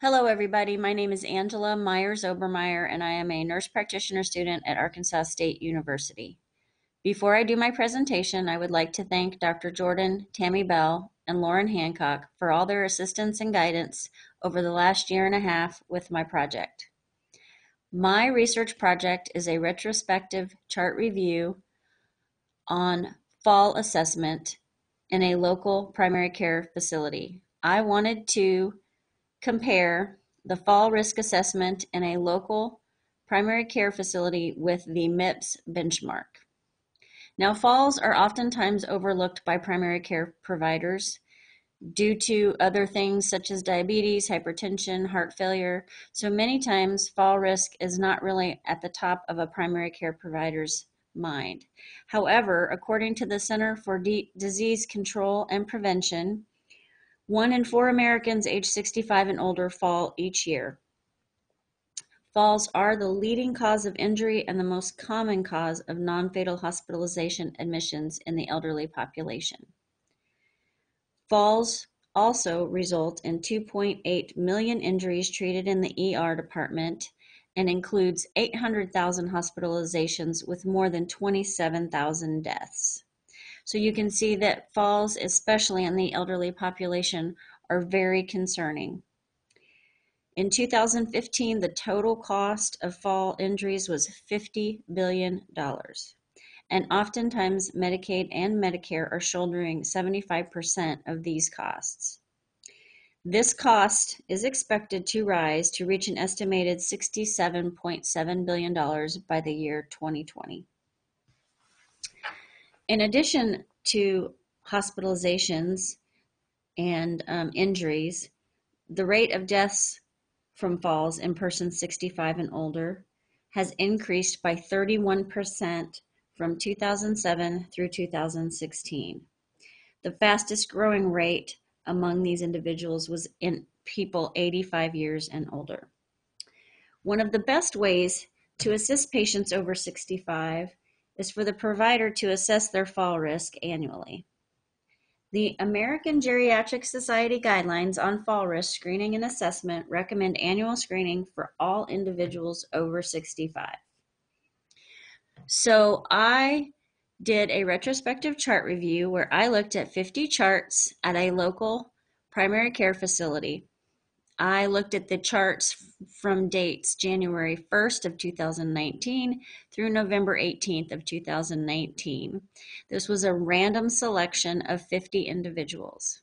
Hello, everybody. My name is Angela Myers-Obermire, and I am a nurse practitioner student at Arkansas State University. Before I do my presentation, I would like to thank Dr. Jordan, Tammy Bell, and Lauren Hancock for all their assistance and guidance over the last year and a half with my project. My research project is a retrospective chart review on fall assessment in a local primary care facility. I wanted to compare the fall risk assessment in a local primary care facility with the MIPS benchmark. Now, falls are oftentimes overlooked by primary care providers due to other things such as diabetes, hypertension, heart failure. So many times fall risk is not really at the top of a primary care provider's mind. However, according to the Center for Disease Control and Prevention, 1 in 4 Americans age 65 and older fall each year. Falls are the leading cause of injury and the most common cause of non-fatal hospitalization admissions in the elderly population. Falls also result in 2.8 million injuries treated in the ER department and includes 800,000 hospitalizations with more than 27,000 deaths. So you can see that falls, especially in the elderly population, are very concerning. In 2015, the total cost of fall injuries was $50 billion. And oftentimes, Medicaid and Medicare are shouldering 75% of these costs. This cost is expected to rise to reach an estimated $67.7 billion by the year 2020. In addition to hospitalizations and injuries, the rate of deaths from falls in persons 65 and older has increased by 31% from 2007 through 2016. The fastest growing rate among these individuals was in people 85 years and older. One of the best ways to assist patients over 65 is for the provider to assess their fall risk annually. The American Geriatric Society guidelines on fall risk screening and assessment recommend annual screening for all individuals over 65. So I did a retrospective chart review where I looked at 50 charts at a local primary care facility. I looked at the charts from dates January 1st of 2019 through November 18th of 2019. This was a random selection of 50 individuals.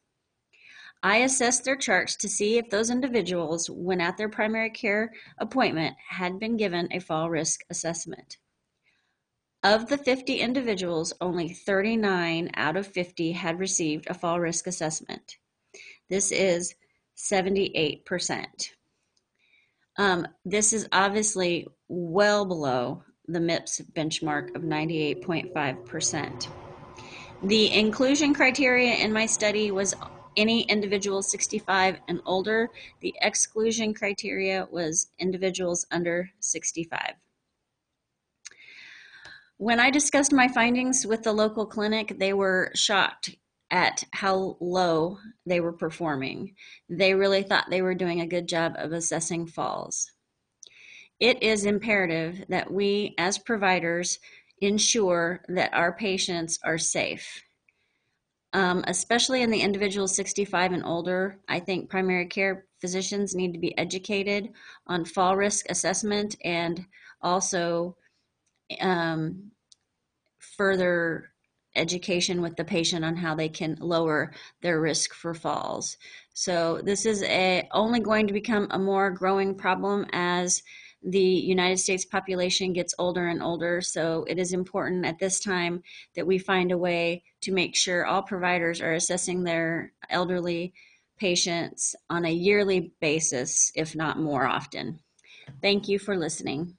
I assessed their charts to see if those individuals, when at their primary care appointment, had been given a fall risk assessment. Of the 50 individuals, only 39 out of 50 had received a fall risk assessment. This is 78%. This is obviously well below the MIPS benchmark of 98.5%. The inclusion criteria in my study was any individual 65 and older. The exclusion criteria was individuals under 65. When I discussed my findings with the local clinic, they were shocked at how low they were performing. They really thought they were doing a good job of assessing falls. It is imperative that we as providers ensure that our patients are safe. Especially in the individuals 65 and older, I think primary care physicians need to be educated on fall risk assessment and also further education with the patient on how they can lower their risk for falls. So this is only going to become a more growing problem as the United States population gets older and older. So it is important at this time that we find a way to make sure all providers are assessing their elderly patients on a yearly basis, if not more often. Thank you for listening.